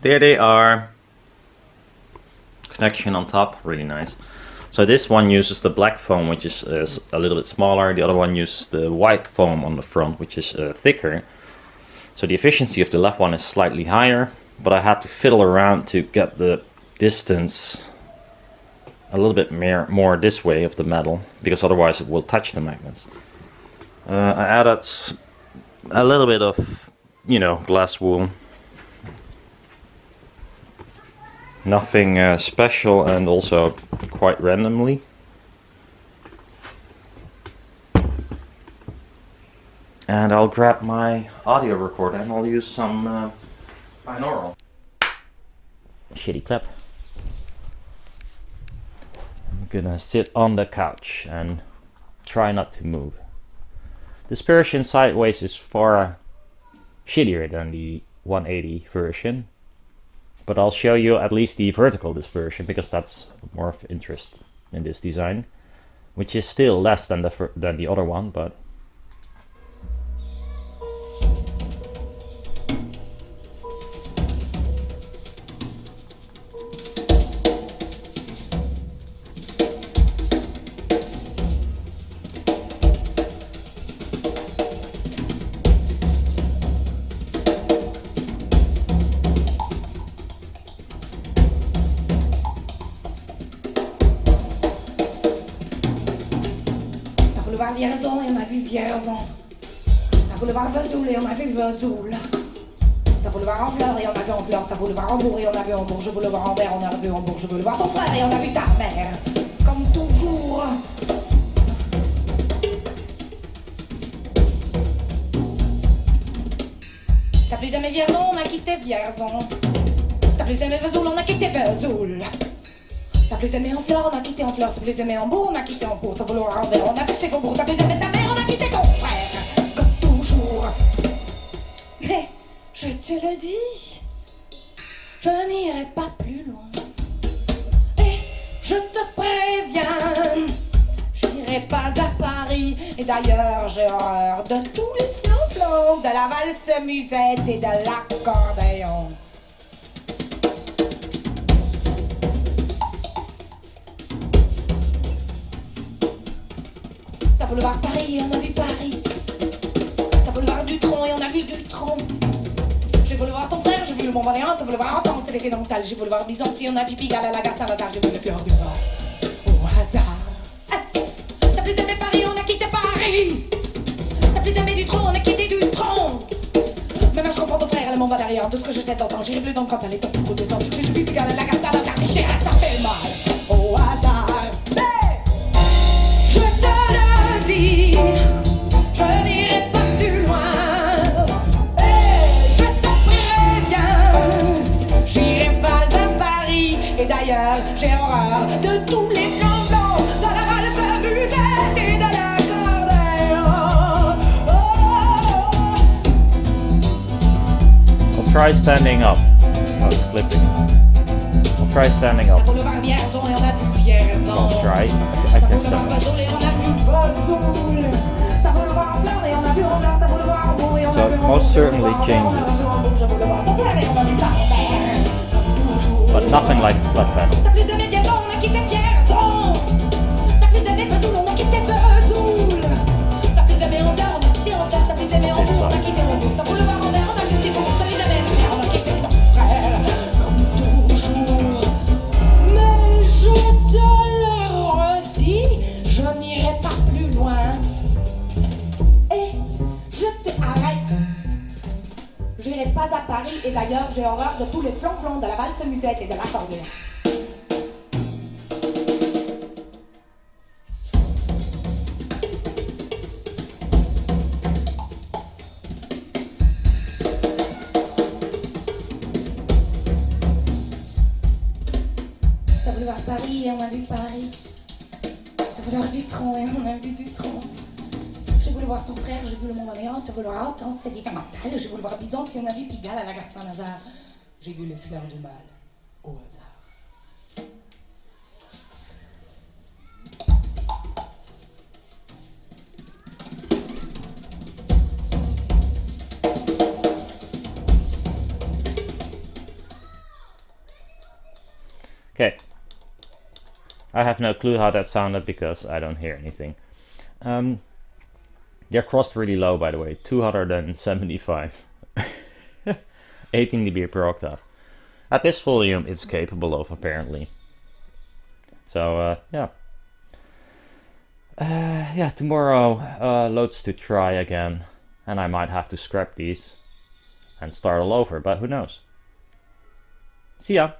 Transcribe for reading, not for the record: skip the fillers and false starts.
There they are. Connection on top, really nice. So this one uses the black foam, which is a little bit smaller. The other one uses the white foam on the front, which is thicker. So the efficiency of the left one is slightly higher, but I had to fiddle around to get the distance a little bit more this way of the metal, because otherwise it will touch the magnets. I added a little bit of, glass wool. Nothing special, and also quite randomly. And I'll grab my audio recorder and I'll use some binaural. Shitty clap. I'm gonna sit on the couch and try not to move. Dispersion sideways is far shittier than the 180 version, but I'll show you at least the vertical dispersion because that's more of interest in this design, which is still less than the other one, but boulevard Vierzon et on a vu Vierzon. T'as boulevard Vesoul et on a vu Vesoul. T'as boulevard en fleurs et on a vu en fleurs. T'as boulevard en bourg et on a vu en bourge. Boulevard en verre, on a vu en bourge. Boulevard ton frère et on a vu ta mère. Comme toujours. T'as plus aimé Vierzon, on a quitté Vierzon. T'as plus aimé Vesoul, on a quitté Vesoul. T'as plus aimé en fleurs, on a quitté en fleurs. T'as plus aimé en bourg, on a quitté en bourg. T'as voulu en verre, on a poussé qu'au bourg. T'as plus aimé ta mère, on a quitté ton frère. Comme toujours. Mais je te le dis, je n'irai pas plus loin. Et je te préviens, j'irai pas à Paris. Et d'ailleurs, j'ai horreur de tous les flonflons, de la valse musette et de l'accordéon. T'as boulevard Paris et on a vu Paris. T'as boulevard Dutron et on a vu Dutron. J'ai voulu voir ton frère, j'ai vu le Mont Valérien. T'as voulu voir Hortense et les Fédentales. J'ai voulu voir Byzantie, on a vu Pigalle à la gare Saint-Lazare. J'ai vu le cœur du roi au hasard. T'as plus aimé Paris, on a quitté Paris. T'as plus aimé Dutron, on a quitté Dutron. Maintenant je comprends ton frère et le Mont Valérien. Tout ce que j'essaie d'entendre, j'irai plus dans le quand elle est ton coup de temps. Tu sais, j'ai vu Pigalle à la gare Saint-Lazare. C'est cher, ça fait mal au hasard. Je n'irai pas plus loin. Et je te préviens, j'irai pas à Paris. Et d'ailleurs, j'ai horreur de tous les flambons, de la valse musette et de l'accordéon. I'll try standing up. Oh, it's flipping. I'll try standing up. T'as boulevard Vierzon et on a vu Vierzon. I'll try. I T'as can boulevard stand up. Vesoul et on a vu Vesoul. T'as boulevard en fleurs et on a vu en fleurs. T'as boulevard en bourg et on a So vu it en most bourg. certainly changes, but nothing like flat pedal. T'as plus aimé Vierzon, on a quitté Vierzon. T'as plus aimé Vesoul, on a quitté Vesoul. T'as plus aimé en fleurs, on a quitté en fleurs. T'as plus aimé en bourg, on a quitté en bourg. T'as boulevard en verre, on a quitté en bourg. T'as plus aimé en fleurs, on a quitté ton frère. Comme toujours. Mais je te le redis, je n'irai pas plus loin. Et je te arrête. J'irai pas à Paris et d'ailleurs j'ai horreur de tous les flonflons, de la valse musette et de l'accordéon. T'as voulu voir Paris et on a vu Paris. T'as voulu voir Dutron et on a vu Dutron. J'ai voulu voir ton frère, j'ai vu le Mont Valérien. T'as voulu voir Hortense, c'était un mental. J'ai voulu voir Byzantie, on a vu Pigalle à la gare Saint-Lazare. J'ai vu les fleurs du mal au hasard. Okay. I have no clue how that sounded because I don't hear anything. They're crossed really low, by the way, 275. 18 dB per octave. At this volume, it's capable of, apparently. So, yeah. Yeah, tomorrow, loads to try again. And I might have to scrap these and start all over, but who knows. See ya!